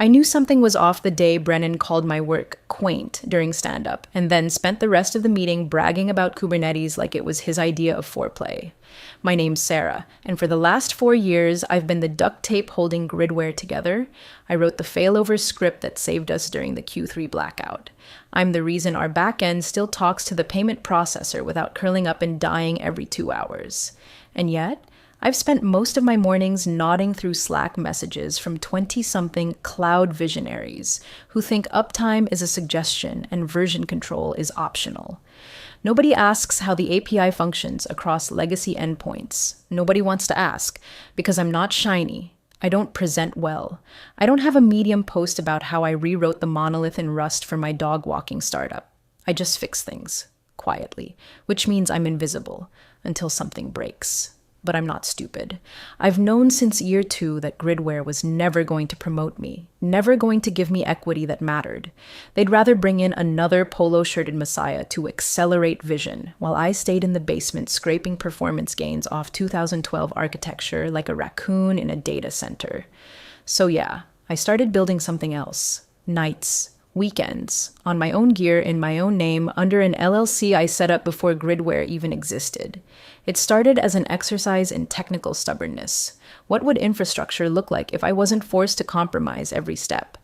I knew something was off the day Brennan called my work quaint during stand-up, and then spent the rest of the meeting bragging about Kubernetes like it was his idea of foreplay. My name's Sarah, and for the last 4 years, I've been the duct tape holding Gridware together. I wrote the failover script that saved us during the Q3 blackout. I'm the reason our backend still talks to the payment processor without curling up and dying every 2 hours. And yet, I've spent most of my mornings nodding through Slack messages from 20-something cloud visionaries who think uptime is a suggestion and version control is optional. Nobody asks how the API functions across legacy endpoints. Nobody wants to ask, because I'm not shiny. I don't present well. I don't have a Medium post about how I rewrote the monolith in Rust for my dog walking startup. I just fix things, quietly, which means I'm invisible until something breaks. But I'm not stupid. I've known since year 2 that Gridware was never going to promote me, never going to give me equity that mattered. They'd rather bring in another polo-shirted messiah to accelerate vision, while I stayed in the basement scraping performance gains off 2012 architecture like a raccoon in a data center. So yeah, I started building something else. Nights. Weekends, on my own gear in my own name under an LLC I set up before Gridware even existed. It started as an exercise in technical stubbornness. What would infrastructure look like if I wasn't forced to compromise every step?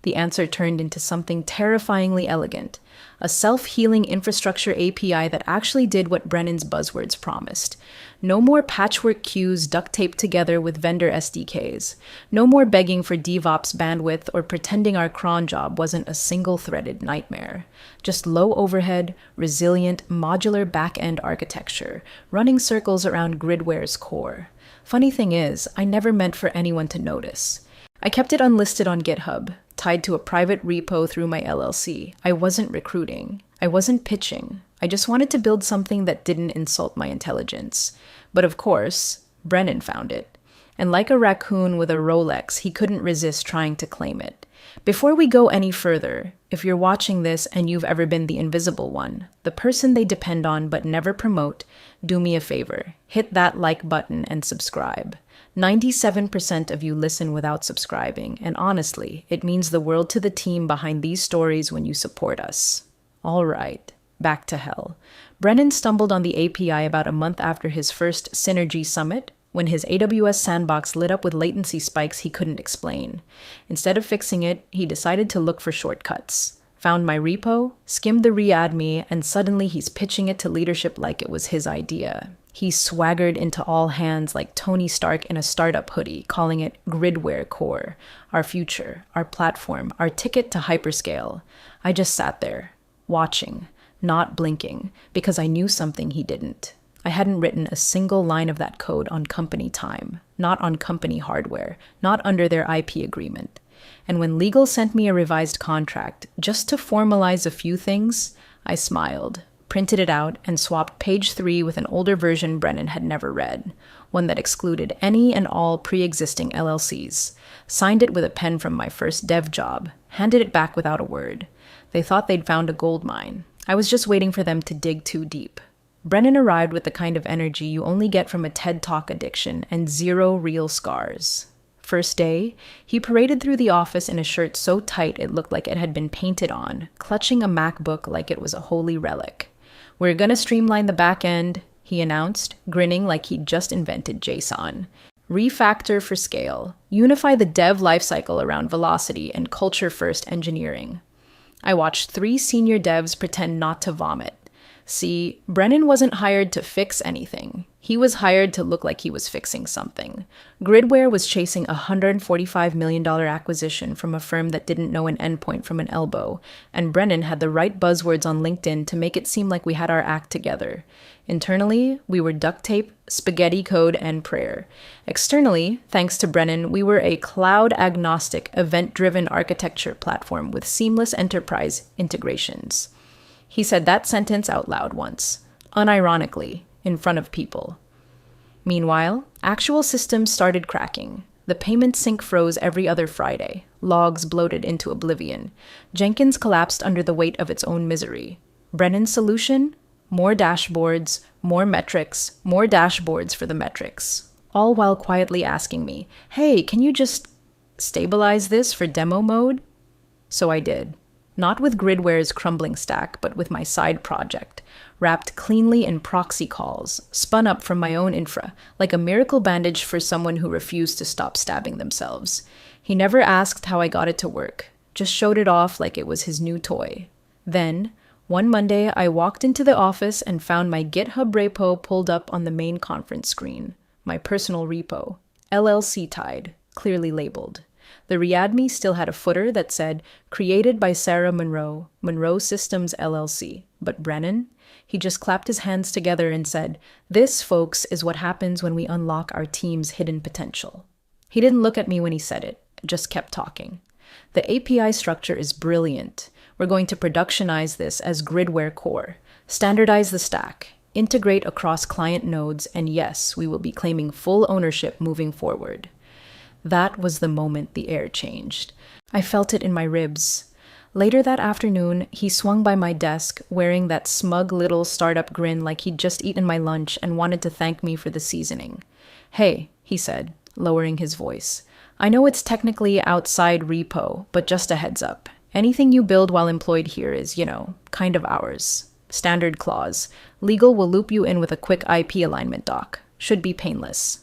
The answer turned into something terrifyingly elegant, a self-healing infrastructure API that actually did what Brennan's buzzwords promised. No more patchwork queues duct taped together with vendor SDKs. No more begging for DevOps bandwidth or pretending our cron job wasn't a single-threaded nightmare. Just low overhead, resilient, modular back-end architecture, running circles around Gridware's core. Funny thing is, I never meant for anyone to notice. I kept it unlisted on GitHub, tied to a private repo through my LLC. I wasn't recruiting. I wasn't pitching. I just wanted to build something that didn't insult my intelligence. But of course, Brennan found it. And like a raccoon with a Rolex, he couldn't resist trying to claim it. Before we go any further, if you're watching this and you've ever been the invisible one, the person they depend on but never promote, do me a favor. Hit that like button and subscribe. 97% of you listen without subscribing, and honestly, it means the world to the team behind these stories when you support us. All right, back to hell. Brennan stumbled on the API about a month after his first Synergy Summit, when his AWS sandbox lit up with latency spikes he couldn't explain. Instead of fixing it, he decided to look for shortcuts. Found my repo, skimmed the readme, and suddenly he's pitching it to leadership like it was his idea. He swaggered into all hands like Tony Stark in a startup hoodie, calling it Gridware Core, our future, our platform, our ticket to hyperscale. I just sat there, watching, not blinking, because I knew something he didn't. I hadn't written a single line of that code on company time, not on company hardware, not under their IP agreement. And when legal sent me a revised contract, just to formalize a few things, I smiled, printed it out, and swapped page 3 with an older version Brennan had never read, one that excluded any and all pre-existing LLCs, signed it with a pen from my first dev job, handed it back without a word. They thought they'd found a gold mine. I was just waiting for them to dig too deep. Brennan arrived with the kind of energy you only get from a TED Talk addiction and 0 real scars. First day, he paraded through the office in a shirt so tight it looked like it had been painted on, clutching a MacBook like it was a holy relic. "We're gonna streamline the back end," he announced, grinning like he'd just invented JSON. "Refactor for scale. Unify the dev lifecycle around velocity and culture-first engineering." I watched 3 senior devs pretend not to vomit. See, Brennan wasn't hired to fix anything. He was hired to look like he was fixing something. Gridware was chasing a $145 million acquisition from a firm that didn't know an endpoint from an elbow, and Brennan had the right buzzwords on LinkedIn to make it seem like we had our act together. Internally, we were duct tape, spaghetti code, and prayer. Externally, thanks to Brennan, we were a cloud-agnostic, event-driven architecture platform with seamless enterprise integrations. He said that sentence out loud once, unironically, in front of people. Meanwhile, actual systems started cracking. The payment sync froze every other Friday. Logs bloated into oblivion. Jenkins collapsed under the weight of its own misery. Brennan's solution? More dashboards, more metrics, more dashboards for the metrics. All while quietly asking me, "Hey, can you just..." Stabilize this for demo mode? So I did. Not with Gridware's crumbling stack, but with my side project, wrapped cleanly in proxy calls, spun up from my own infra, like a miracle bandage for someone who refused to stop stabbing themselves. He never asked how I got it to work, just showed it off like it was his new toy. Then, one Monday, I walked into the office and found my GitHub repo pulled up on the main conference screen. My personal repo, LLC tied, clearly labeled. The README still had a footer that said, created by Sarah Monroe, Monroe Systems LLC. But Brennan? He just clapped his hands together and said, this, folks, is what happens when we unlock our team's hidden potential. He didn't look at me when he said it, just kept talking. The API structure is brilliant. We're going to productionize this as Gridware core, standardize the stack, integrate across client nodes, and yes, we will be claiming full ownership moving forward. That was the moment the air changed. I felt it in my ribs. Later that afternoon, he swung by my desk, wearing that smug little startup grin like he'd just eaten my lunch and wanted to thank me for the seasoning. Hey, he said, lowering his voice. I know it's technically outside repo, but just a heads up. Anything you build while employed here is, kind of ours. Standard clause. Legal will loop you in with a quick IP alignment doc. Should be painless.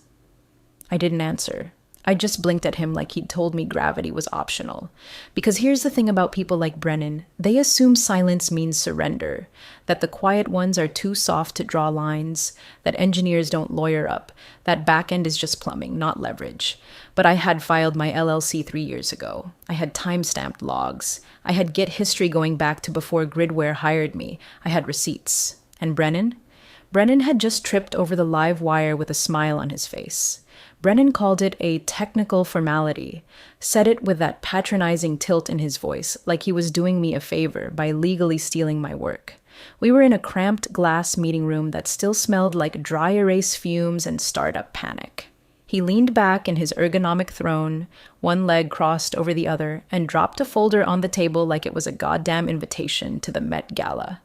I didn't answer. I just blinked at him like he'd told me gravity was optional. Because here's the thing about people like Brennan. They assume silence means surrender, that the quiet ones are too soft to draw lines, that engineers don't lawyer up, that backend is just plumbing, not leverage. But I had filed my LLC 3 years ago. I had time-stamped logs. I had Git history going back to before Gridware hired me. I had receipts. And Brennan? Brennan had just tripped over the live wire with a smile on his face. Brennan called it a technical formality, said it with that patronizing tilt in his voice, like he was doing me a favor by legally stealing my work. We were in a cramped glass meeting room that still smelled like dry erase fumes and startup panic. He leaned back in his ergonomic throne, one leg crossed over the other, and dropped a folder on the table like it was a goddamn invitation to the Met Gala.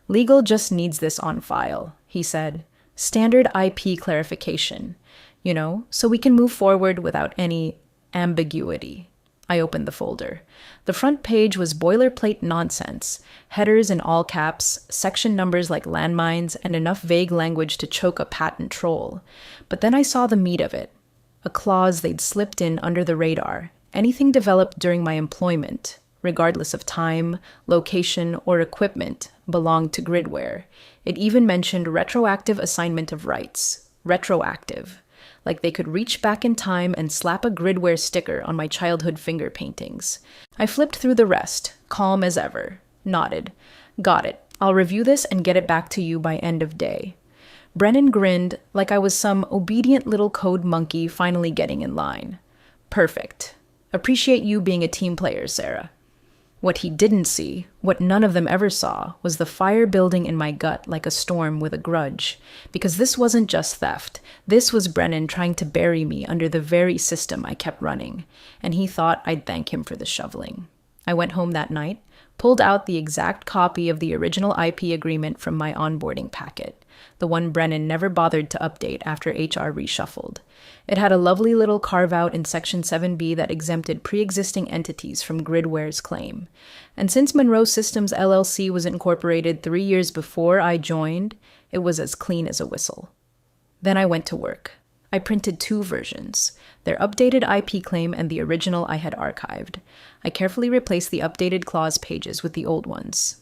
Legal just needs this on file, he said. Standard IP clarification. So we can move forward without any ambiguity. I opened the folder. The front page was boilerplate nonsense, headers in all caps, section numbers like landmines, and enough vague language to choke a patent troll. But then I saw the meat of it, a clause they'd slipped in under the radar, anything developed during my employment, regardless of time, location, or equipment, belonged to Gridware. It even mentioned retroactive assignment of rights. Retroactive. Like they could reach back in time and slap a Gridware sticker on my childhood finger paintings. I flipped through the rest, calm as ever, nodded. Got it. I'll review this and get it back to you by end of day. Brennan grinned like I was some obedient little code monkey finally getting in line. Perfect. Appreciate you being a team player, Sarah. What he didn't see, what none of them ever saw, was the fire building in my gut like a storm with a grudge. Because this wasn't just theft. This was Brennan trying to bury me under the very system I kept running. And he thought I'd thank him for the shoveling. I went home that night, pulled out the exact copy of the original IP agreement from my onboarding packet, the one Brennan never bothered to update after HR reshuffled. It had a lovely little carve-out in Section 7B that exempted pre-existing entities from Gridware's claim. And since Monroe Systems LLC was incorporated 3 years before I joined, it was as clean as a whistle. Then I went to work. I printed 2 versions, their updated IP claim and the original I had archived. I carefully replaced the updated clause pages with the old ones.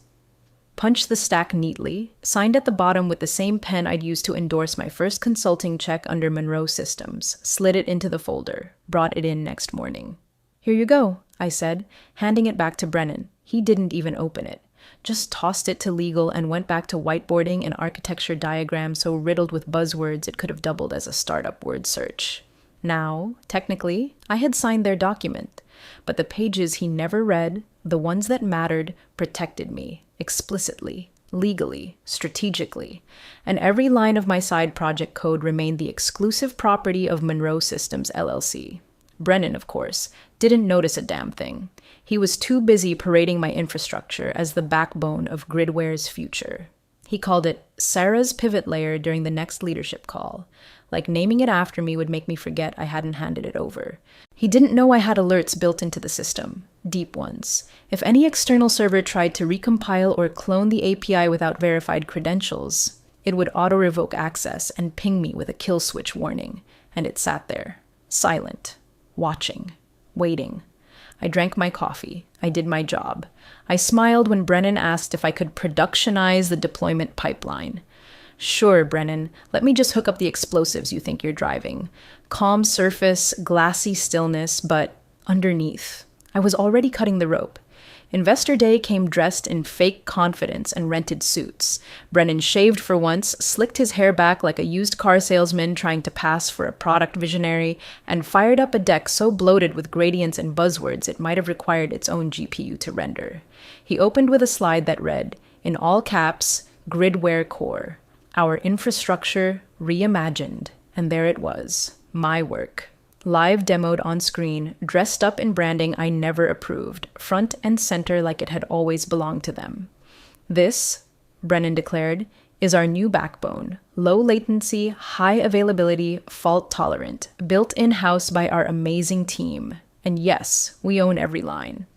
Punched the stack neatly, signed at the bottom with the same pen I'd used to endorse my first consulting check under Monroe Systems, slid it into the folder, brought it in next morning. Here you go, I said, handing it back to Brennan. He didn't even open it. Just tossed it to legal and went back to whiteboarding an architecture diagram so riddled with buzzwords it could have doubled as a startup word search. Now, technically, I had signed their document, but the pages he never read, the ones that mattered, protected me. Explicitly, legally, strategically, and every line of my side project code remained the exclusive property of Monroe Systems LLC. Brennan, of course, didn't notice a damn thing. He was too busy parading my infrastructure as the backbone of Gridware's future. He called it Sarah's pivot layer during the next leadership call, like naming it after me would make me forget I hadn't handed it over. He didn't know I had alerts built into the system, deep ones. If any external server tried to recompile or clone the API without verified credentials, it would auto-revoke access and ping me with a kill switch warning. And it sat there, silent, watching, waiting. I drank my coffee. I did my job. I smiled when Brennan asked if I could productionize the deployment pipeline. Sure, Brennan, let me just hook up the explosives you think you're driving. Calm surface, glassy stillness, but underneath. I was already cutting the rope. Investor Day came dressed in fake confidence and rented suits. Brennan shaved for once, slicked his hair back like a used car salesman trying to pass for a product visionary, and fired up a deck so bloated with gradients and buzzwords it might have required its own GPU to render. He opened with a slide that read, in all caps, Gridware Core. Our infrastructure reimagined. And there it was, my work. Live demoed on screen, dressed up in branding I never approved, front and center like it had always belonged to them. This, Brennan declared, is our new backbone. Low latency, high availability, fault tolerant, built in-house by our amazing team. And yes, we own every line.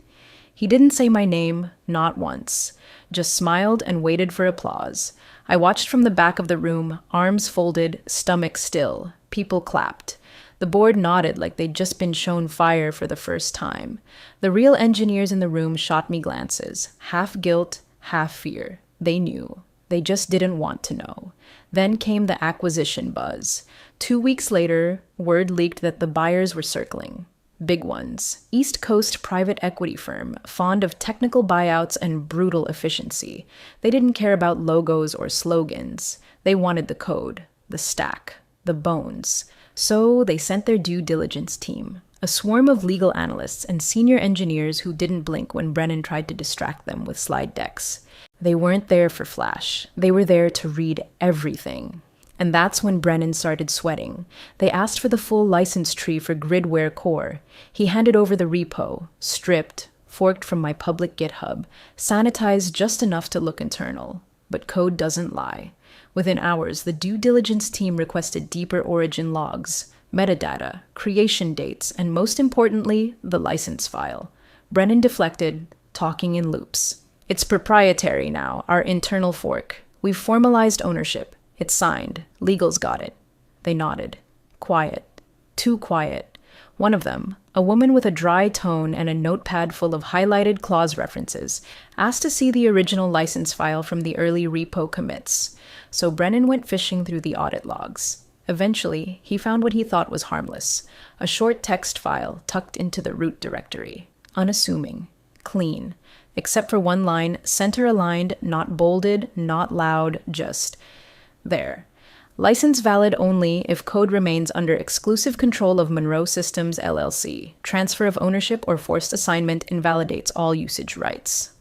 He didn't say my name, not once. Just smiled and waited for applause. I watched from the back of the room, arms folded, stomach still. People clapped. The board nodded like they'd just been shown fire for the first time. The real engineers in the room shot me glances, half guilt, half fear. They knew. They just didn't want to know. Then came the acquisition buzz. 2 weeks later, word leaked that the buyers were circling. Big ones. East Coast private equity firm, fond of technical buyouts and brutal efficiency. They didn't care about logos or slogans. They wanted the code, the stack, the bones. So they sent their due diligence team, a swarm of legal analysts and senior engineers who didn't blink when Brennan tried to distract them with slide decks. They weren't there for flash. They were there to read everything. And that's when Brennan started sweating. They asked for the full license tree for Gridware Core. He handed over the repo, stripped, forked from my public GitHub, sanitized just enough to look internal. But code doesn't lie. Within hours, the due diligence team requested deeper origin logs, metadata, creation dates, and most importantly, the license file. Brennan deflected, talking in loops. It's proprietary now, our internal fork. We've formalized ownership. It's signed. Legal's got it. They nodded. Quiet. Too quiet. One of them, a woman with a dry tone and a notepad full of highlighted clause references, asked to see the original license file from the early repo commits. So Brennan went fishing through the audit logs. Eventually, he found what he thought was harmless, a short text file tucked into the root directory. Unassuming. Clean. Except for one line, center-aligned, not bolded, not loud, just there. License valid only if code remains under exclusive control of Monroe Systems LLC. Transfer of ownership or forced assignment invalidates all usage rights.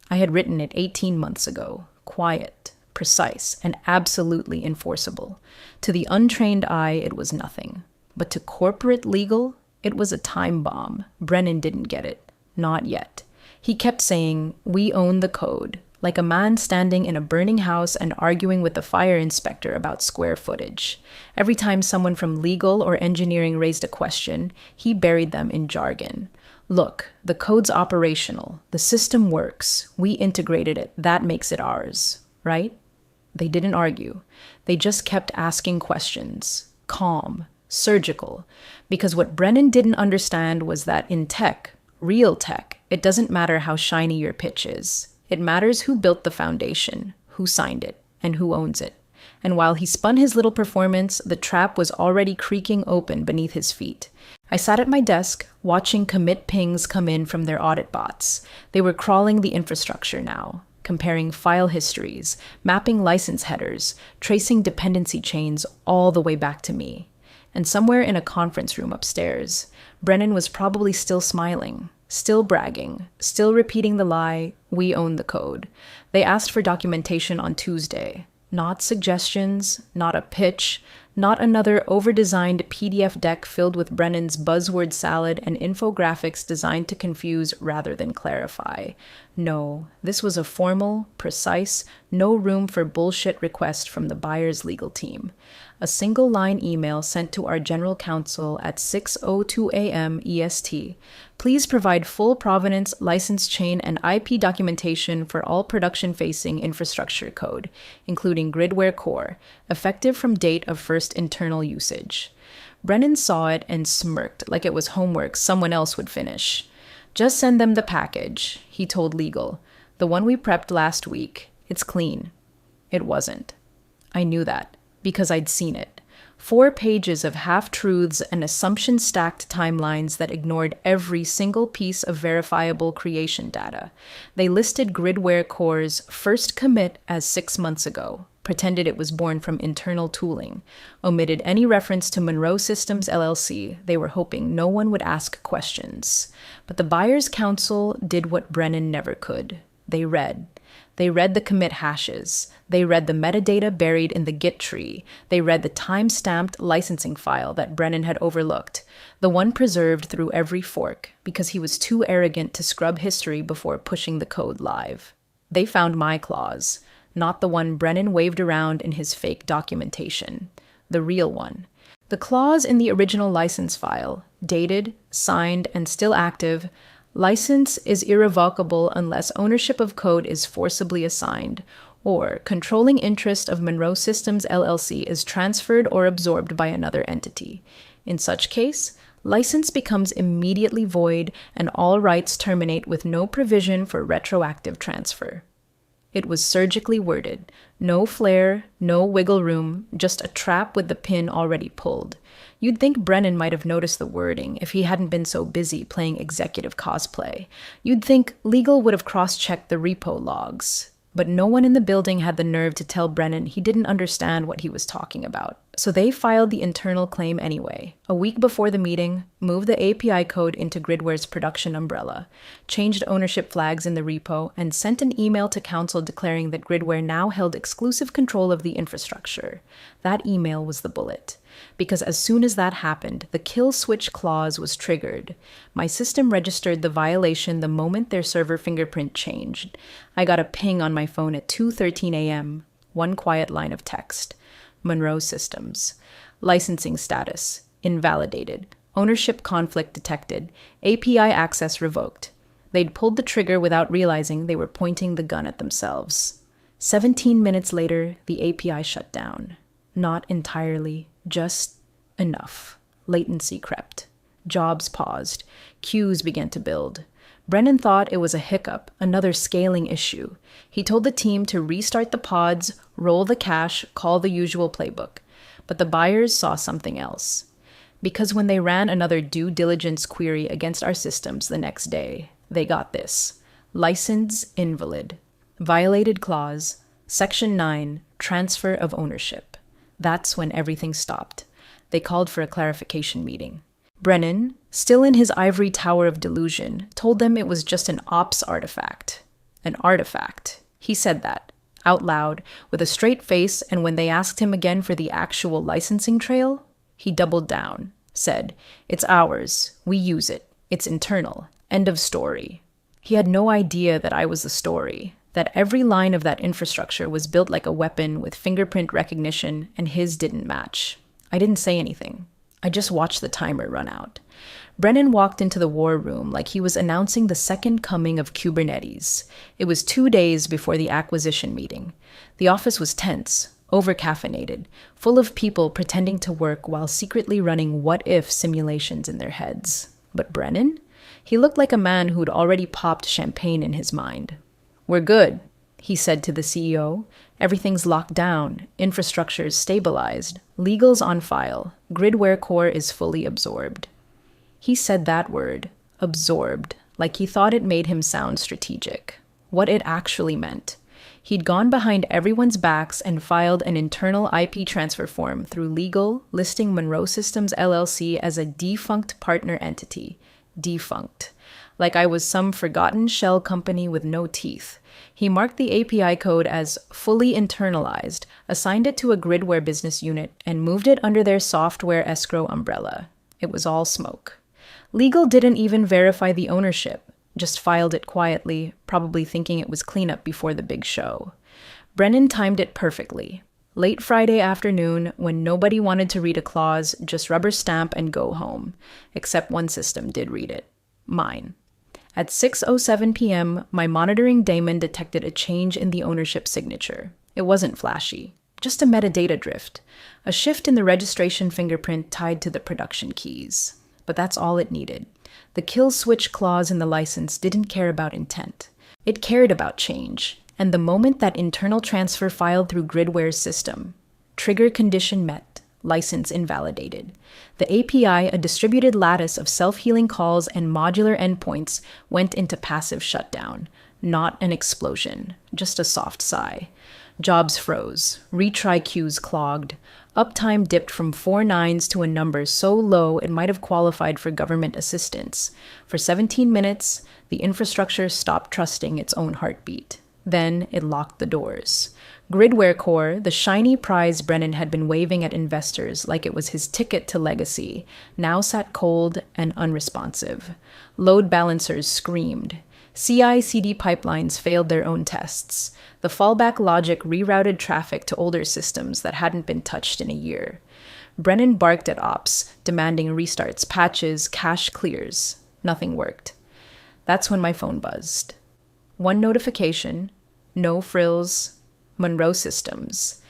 I had written it 18 months ago. Quiet, precise, and absolutely enforceable. To the untrained eye, it was nothing. But to corporate legal, it was a time bomb. Brennan didn't get it. Not yet. He kept saying, "We own the code," like a man standing in a burning house and arguing with the fire inspector about square footage. Every time someone from legal or engineering raised a question, he buried them in jargon. Look, the code's operational. The system works. We integrated it. That makes it ours. Right? They didn't argue. They just kept asking questions. Calm. Surgical. Because what Brennan didn't understand was that in tech, real tech, it doesn't matter how shiny your pitch is. It matters who built the foundation, who signed it, and who owns it. And while he spun his little performance, the trap was already creaking open beneath his feet. I sat at my desk, watching commit pings come in from their audit bots. They were crawling the infrastructure now, comparing file histories, mapping license headers, tracing dependency chains all the way back to me. And somewhere in a conference room upstairs, Brennan was probably still smiling. Still bragging, still repeating the lie, "We own the code." They asked for documentation on Tuesday. Not suggestions, not a pitch, not another over-designed PDF deck filled with Brennan's buzzword salad and infographics designed to confuse rather than clarify. No, this was a formal, precise, no room for bullshit request from the buyer's legal team. a single-line email sent to our general counsel at 6:02 a.m. EST. Please provide full provenance, license chain, and IP documentation for all production-facing infrastructure code, including gridware core, effective from date of first internal usage. Brennan saw it and smirked like it was homework someone else would finish. Just send them the package, he told legal. The one we prepped last week. It's clean. It wasn't. I knew that, because I'd seen it. 4 pages of half-truths and assumption-stacked timelines that ignored every single piece of verifiable creation data. They listed Gridware Core's first commit as 6 months ago, pretended it was born from internal tooling, omitted any reference to Monroe Systems LLC. They were hoping no one would ask questions. But the buyer's counsel did what Brennan never could. They read. They read the commit hashes. They read the metadata buried in the Git tree. They read the time-stamped licensing file that Brennan had overlooked, the one preserved through every fork, because he was too arrogant to scrub history before pushing the code live. They found my clause, not the one Brennan waved around in his fake documentation, the real one. The clause in the original license file, dated, signed, and still active, license is irrevocable unless ownership of code is forcibly assigned, or controlling interest of Monroe Systems LLC is transferred or absorbed by another entity. In such case, license becomes immediately void and all rights terminate with no provision for retroactive transfer. It was surgically worded. No flair, no wiggle room, just a trap with the pin already pulled. You'd think Brennan might have noticed the wording if he hadn't been so busy playing executive cosplay. You'd think legal would have cross-checked the repo logs. But no one in the building had the nerve to tell Brennan he didn't understand what he was talking about. So they filed the internal claim anyway. A week before the meeting, moved the API code into Gridware's production umbrella, changed ownership flags in the repo, and sent an email to counsel declaring that Gridware now held exclusive control of the infrastructure. That email was the bullet. Because as soon as that happened, the kill switch clause was triggered. My system registered the violation the moment their server fingerprint changed. I got a ping on my phone at 2:13 a.m., one quiet line of text. Monroe Systems. Licensing status. Invalidated. Ownership conflict detected. API access revoked. They'd pulled the trigger without realizing they were pointing the gun at themselves. 17 minutes later, the API shut down. Not entirely. Just enough. Latency crept. Jobs paused. Queues began to build. Brennan thought it was a hiccup, another scaling issue. He told the team to restart the pods, roll the cache, call the usual playbook. But the buyers saw something else. Because when they ran another due diligence query against our systems the next day, they got this. License invalid. Violated clause. Section 9, transfer of ownership. That's when everything stopped. They called for a clarification meeting. Brennan, still in his ivory tower of delusion, told them it was just an ops artifact. An artifact. He said that, out loud, with a straight face, and when they asked him again for the actual licensing trail, he doubled down, said, "It's ours. We use it. It's internal. End of story." He had no idea that I was the story, that every line of that infrastructure was built like a weapon with fingerprint recognition, and his didn't match. I didn't say anything. I just watched the timer run out. Brennan walked into the war room like he was announcing the second coming of Kubernetes. It was 2 days before the acquisition meeting. The office was tense, over-caffeinated, full of people pretending to work while secretly running what-if simulations in their heads. But Brennan? He looked like a man who'd already popped champagne in his mind. "We're good," he said to the CEO. "Everything's locked down, infrastructure's stabilized, legal's on file, Gridware Core is fully absorbed." He said that word, absorbed, like he thought it made him sound strategic. What it actually meant. He'd gone behind everyone's backs and filed an internal IP transfer form through legal, listing Monroe Systems LLC as a defunct partner entity. Defunct. Like I was some forgotten shell company with no teeth. He marked the API code as fully internalized, assigned it to a Gridware business unit, and moved it under their software escrow umbrella. It was all smoke. Legal didn't even verify the ownership, just filed it quietly, probably thinking it was cleanup before the big show. Brennan timed it perfectly. Late Friday afternoon, when nobody wanted to read a clause, just rubber stamp and go home. Except one system did read it. Mine. At 6:07 p.m., my monitoring daemon detected a change in the ownership signature. It wasn't flashy, just a metadata drift, a shift in the registration fingerprint tied to the production keys. But that's all it needed. The kill switch clause in the license didn't care about intent. It cared about change. And the moment that internal transfer filed through Gridware's system, trigger condition met, license invalidated. The API, a distributed lattice of self-healing calls and modular endpoints, went into passive shutdown. Not an explosion, just a soft sigh. Jobs froze, retry queues clogged. Uptime dipped from 4 nines to a number so low it might have qualified for government assistance. For 17 minutes, the infrastructure stopped trusting its own heartbeat. Then it locked the doors. Gridware Core, the shiny prize Brennan had been waving at investors like it was his ticket to legacy, now sat cold and unresponsive. Load balancers screamed. CI/CD pipelines failed their own tests. The fallback logic rerouted traffic to older systems that hadn't been touched in a year. Brennan barked at ops, demanding restarts, patches, cache clears. Nothing worked. That's when my phone buzzed. One notification, no frills, Monroe Systems.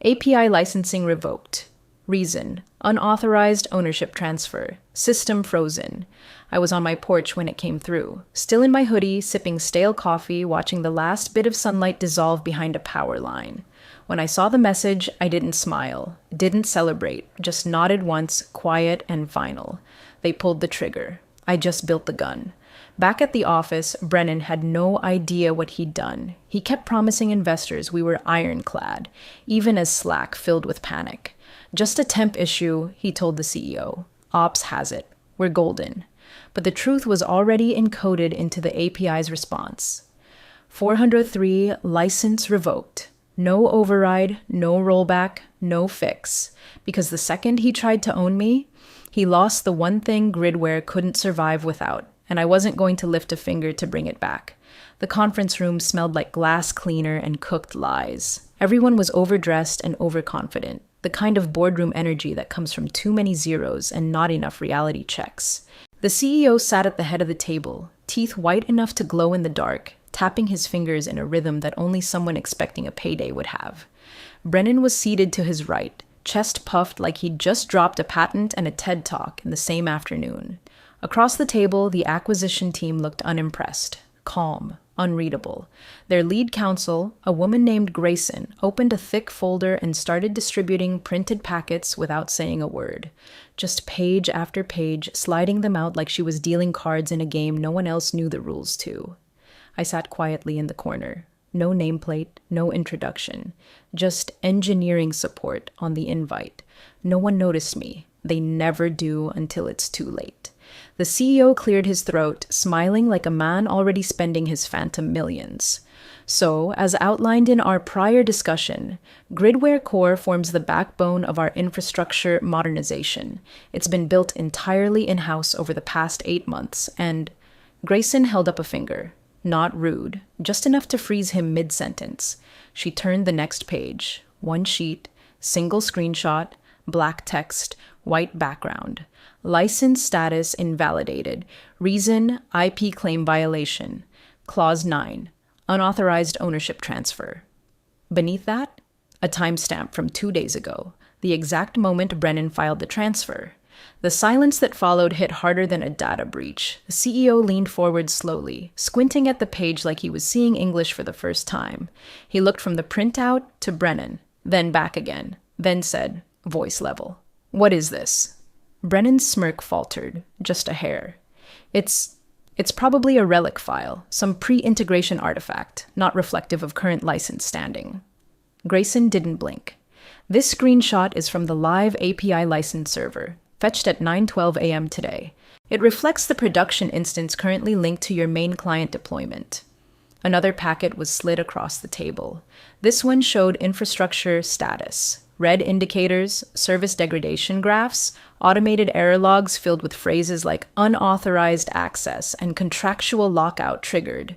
API licensing revoked. Reason, unauthorized ownership transfer. System frozen. I was on my porch when it came through, still in my hoodie, sipping stale coffee, watching the last bit of sunlight dissolve behind a power line. When I saw the message, I didn't smile, didn't celebrate, just nodded once, quiet and final. They pulled the trigger. I just built the gun. Back at the office, Brennan had no idea what he'd done. He kept promising investors we were ironclad, even as Slack filled with panic. Just a temp issue, he told the CEO. Ops has it. We're golden. But the truth was already encoded into the API's response. 403 license revoked. No override, no rollback, no fix. Because the second he tried to own me, he lost the one thing Gridware couldn't survive without. And I wasn't going to lift a finger to bring it back. The conference room smelled like glass cleaner and cooked lies. Everyone was overdressed and overconfident, the kind of boardroom energy that comes from too many zeros and not enough reality checks. The CEO sat at the head of the table, teeth white enough to glow in the dark, tapping his fingers in a rhythm that only someone expecting a payday would have. Brennan was seated to his right, chest puffed like he'd just dropped a patent and a TED Talk in the same afternoon. Across the table, the acquisition team looked unimpressed, calm, unreadable. Their lead counsel, a woman named Grayson, opened a thick folder and started distributing printed packets without saying a word. Just page after page, sliding them out like she was dealing cards in a game no one else knew the rules to. I sat quietly in the corner. No nameplate, no introduction. Just engineering support on the invite. No one noticed me. They never do until it's too late. The CEO cleared his throat, smiling like a man already spending his phantom millions. So, as outlined in our prior discussion, Gridware Core forms the backbone of our infrastructure modernization. It's been built entirely in-house over the past 8 months, and Grayson held up a finger. Not rude, just enough to freeze him mid-sentence. She turned the next page. One sheet, single screenshot, black text, white background. License status invalidated. Reason, IP claim violation. Clause 9, unauthorized ownership transfer. Beneath that, a timestamp from 2 days ago, the exact moment Brennan filed the transfer. The silence that followed hit harder than a data breach. The CEO leaned forward slowly, squinting at the page like he was seeing English for the first time. He looked from the printout to Brennan, then back again, then said, voice level, "What is this?" Brennan's smirk faltered, just a hair. It's probably a relic file, some pre-integration artifact, not reflective of current license standing. Grayson didn't blink. This screenshot is from the live API license server, fetched at 9:12 a.m. today. It reflects the production instance currently linked to your main client deployment. Another packet was slid across the table. This one showed infrastructure status. Red indicators, service degradation graphs, automated error logs filled with phrases like unauthorized access and contractual lockout triggered.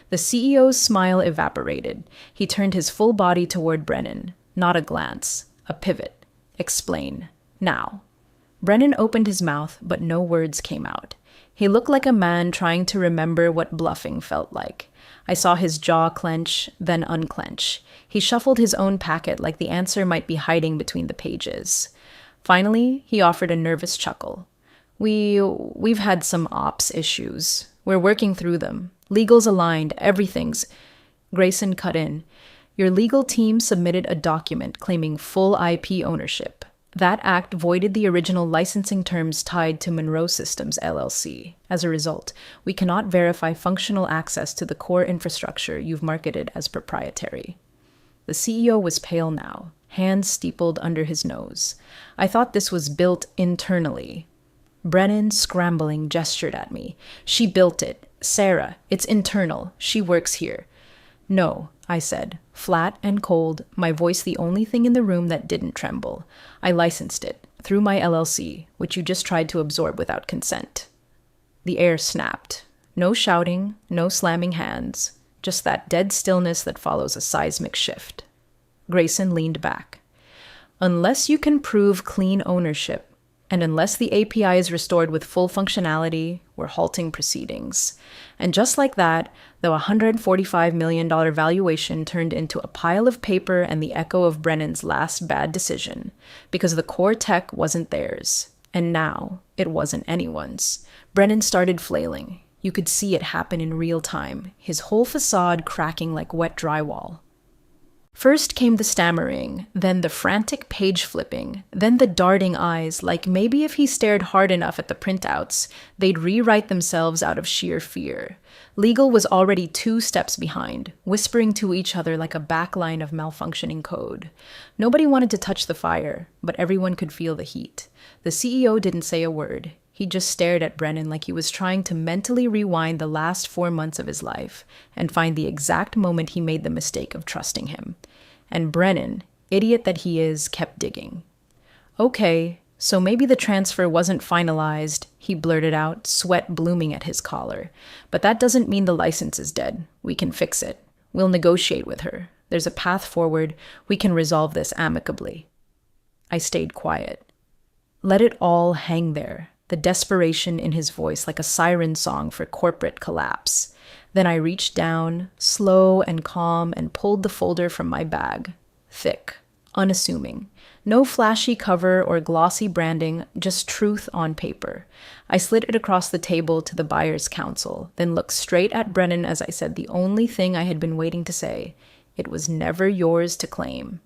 The CEO's smile evaporated. He turned his full body toward Brennan. Not a glance. A pivot. Explain. Now. Brennan opened his mouth, but no words came out. He looked like a man trying to remember what bluffing felt like. I saw his jaw clench, then unclench. He shuffled his own packet like the answer might be hiding between the pages. Finally, he offered a nervous chuckle. We've had some ops issues. We're working through them. Legal's aligned, everything's... Grayson cut in. Your legal team submitted a document claiming full IP ownership. That act voided the original licensing terms tied to Monroe Systems, LLC. As a result, we cannot verify functional access to the core infrastructure you've marketed as proprietary. The CEO was pale now, hands steepled under his nose. I thought this was built internally. Brennan, scrambling, gestured at me. She built it. Sarah, it's internal. She works here. No, I said, flat and cold, my voice the only thing in the room that didn't tremble. I licensed it, through my LLC, which you just tried to absorb without consent. The air snapped. No shouting, no slamming hands, just that dead stillness that follows a seismic shift. Grayson leaned back. Unless you can prove clean ownership, and unless the API is restored with full functionality, we're halting proceedings. And just like that, the $145 million valuation turned into a pile of paper and the echo of Brennan's last bad decision, because the core tech wasn't theirs. And now, it wasn't anyone's. Brennan started flailing. You could see it happen in real time, his whole facade cracking like wet drywall. First came the stammering, then the frantic page flipping, then the darting eyes, like maybe if he stared hard enough at the printouts, they'd rewrite themselves out of sheer fear. Legal was already 2 steps behind, whispering to each other like a backline of malfunctioning code. Nobody wanted to touch the fire, but everyone could feel the heat. The CEO didn't say a word. He just stared at Brennan like he was trying to mentally rewind the last 4 months of his life and find the exact moment he made the mistake of trusting him. And Brennan, idiot that he is, kept digging. Okay, so maybe the transfer wasn't finalized, he blurted out, sweat blooming at his collar. But that doesn't mean the license is dead. We can fix it. We'll negotiate with her. There's a path forward. We can resolve this amicably. I stayed quiet. Let it all hang there, the desperation in his voice like a siren song for corporate collapse. Then I reached down, slow and calm, and pulled the folder from my bag. Thick, unassuming. No flashy cover or glossy branding, just truth on paper. I slid it across the table to the buyer's counsel, then looked straight at Brennan as I said the only thing I had been waiting to say. It was never yours to claim.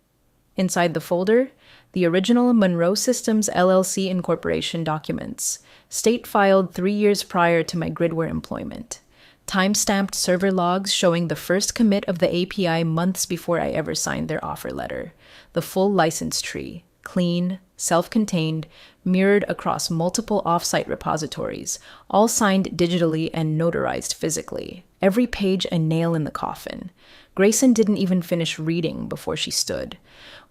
Inside the folder, the original Monroe Systems LLC Incorporation documents, state-filed 3 years prior to my Gridware employment. Time-stamped server logs showing the first commit of the API months before I ever signed their offer letter. The full license tree, clean, self-contained, mirrored across multiple off-site repositories, all signed digitally and notarized physically. Every page a nail in the coffin. Grayson didn't even finish reading before she stood.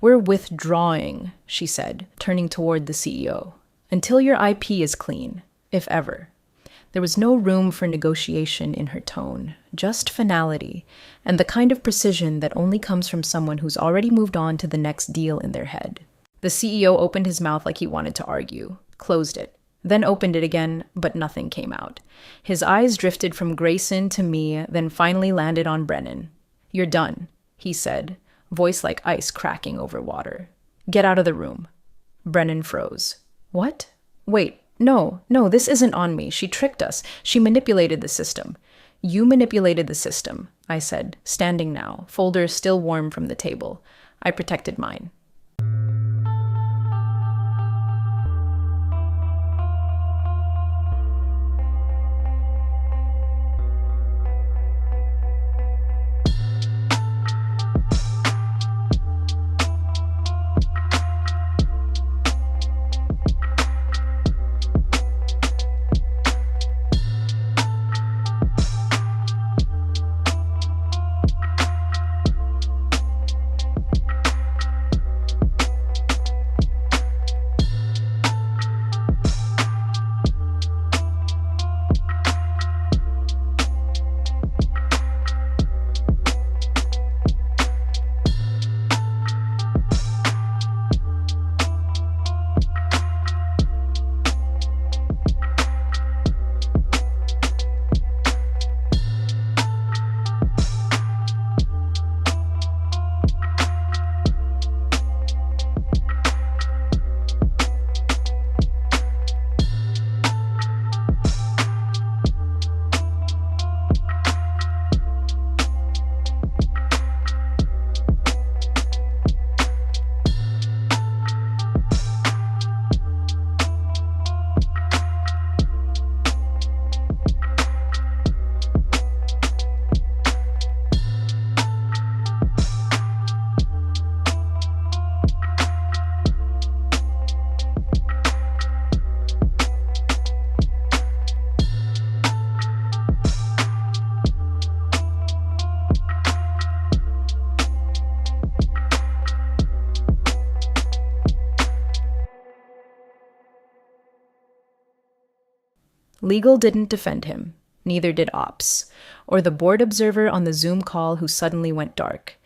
We're withdrawing, she said, turning toward the CEO. Until your IP is clean, if ever. There was no room for negotiation in her tone, just finality, and the kind of precision that only comes from someone who's already moved on to the next deal in their head. The CEO opened his mouth like he wanted to argue, closed it, then opened it again, but nothing came out. His eyes drifted from Grayson to me, then finally landed on Brennan. You're done, he said, voice like ice cracking over water. Get out of the room. Brennan froze. What? Wait. No, this isn't on me. She tricked us. She manipulated the system. You manipulated the system, I said, standing now, folder still warm from the table. I protected mine. Legal didn't defend him. Neither did Ops, or the board observer on the Zoom call who suddenly went dark.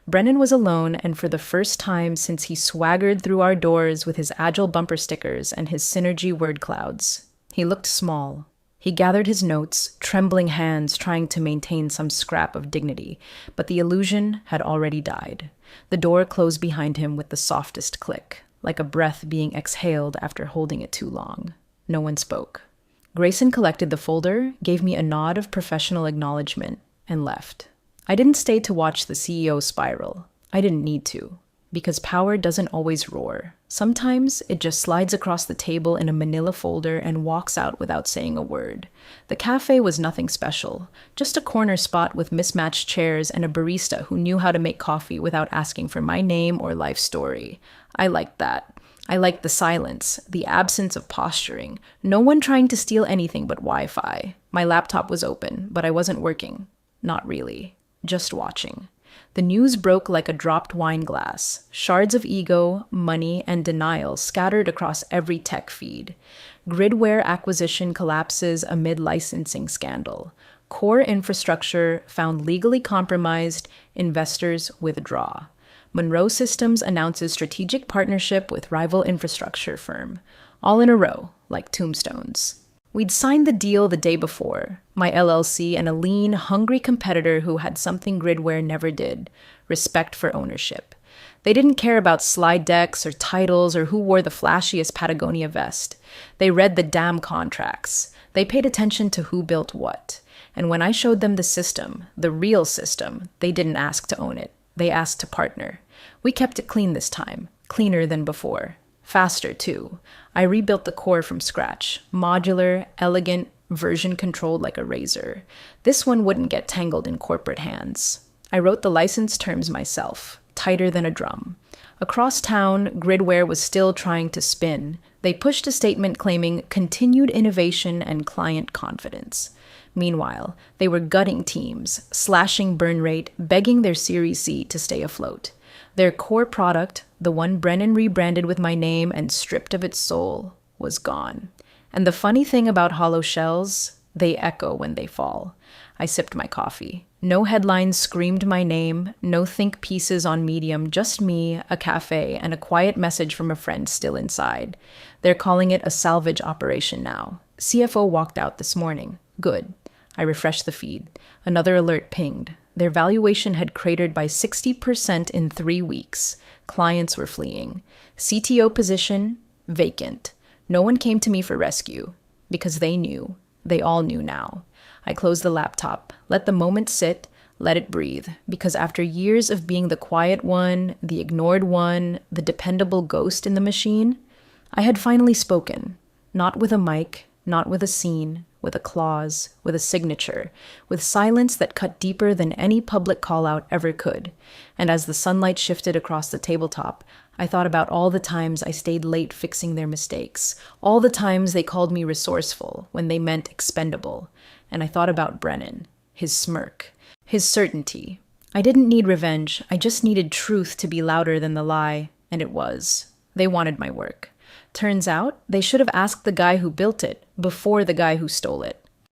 Brennan was alone, and for the first time since he swaggered through our doors with his agile bumper stickers and his synergy word clouds. He looked small. He gathered his notes, trembling hands trying to maintain some scrap of dignity, but the illusion had already died. The door closed behind him with the softest click, like a breath being exhaled after holding it too long. No one spoke. Grayson collected the folder, gave me a nod of professional acknowledgement, and left. I didn't stay to watch the CEO spiral. I didn't need to, because power doesn't always roar. Sometimes it just slides across the table in a manila folder and walks out without saying a word. The cafe was nothing special, just a corner spot with mismatched chairs and a barista who knew how to make coffee without asking for my name or life story. I liked that. I liked the silence, the absence of posturing, no one trying to steal anything but Wi-Fi. My laptop was open, but I wasn't working. Not really. Just watching. The news broke like a dropped wine glass. Shards of ego, money, and denial scattered across every tech feed. Gridware acquisition collapses amid licensing scandal. Core infrastructure found legally compromised. Investors withdraw. Monroe Systems announces strategic partnership with rival infrastructure firm. All in a row, like tombstones. We'd signed the deal the day before, my LLC and a lean, hungry competitor who had something Gridware never did, respect for ownership. They didn't care about slide decks or titles or who wore the flashiest Patagonia vest. They read the damn contracts. They paid attention to who built what. And when I showed them the system, the real system, they didn't ask to own it. They asked to partner. We kept it clean this time, cleaner than before. Faster, too. I rebuilt the core from scratch. Modular, elegant, version-controlled like a razor. This one wouldn't get tangled in corporate hands. I wrote the license terms myself, tighter than a drum. Across town, Gridware was still trying to spin. They pushed a statement claiming continued innovation and client confidence. Meanwhile, they were gutting teams, slashing burn rate, begging their Series C to stay afloat. Their core product, the one Brennan rebranded with my name and stripped of its soul, was gone. And the funny thing about hollow shells, they echo when they fall. I sipped my coffee. No headlines screamed my name, no think pieces on Medium, just me, a cafe, and a quiet message from a friend still inside. They're calling it a salvage operation now. CFO walked out this morning. Good. I refreshed the feed. Another alert pinged. Their valuation had cratered by 60% in 3 weeks. Clients were fleeing. CTO position, vacant. No one came to me for rescue. Because they knew. They all knew now. I closed the laptop, let the moment sit, let it breathe. Because after years of being the quiet one, the ignored one, the dependable ghost in the machine, I had finally spoken. Not with a mic, not with a scene, with a clause, with a signature, with silence that cut deeper than any public call-out ever could. And as the sunlight shifted across the tabletop, I thought about all the times I stayed late fixing their mistakes, all the times they called me resourceful when they meant expendable. And I thought about Brennan, his smirk, his certainty. I didn't need revenge, I just needed truth to be louder than the lie, and it was. They wanted my work. Turns out, they should have asked the guy who built it before the guy who stole it.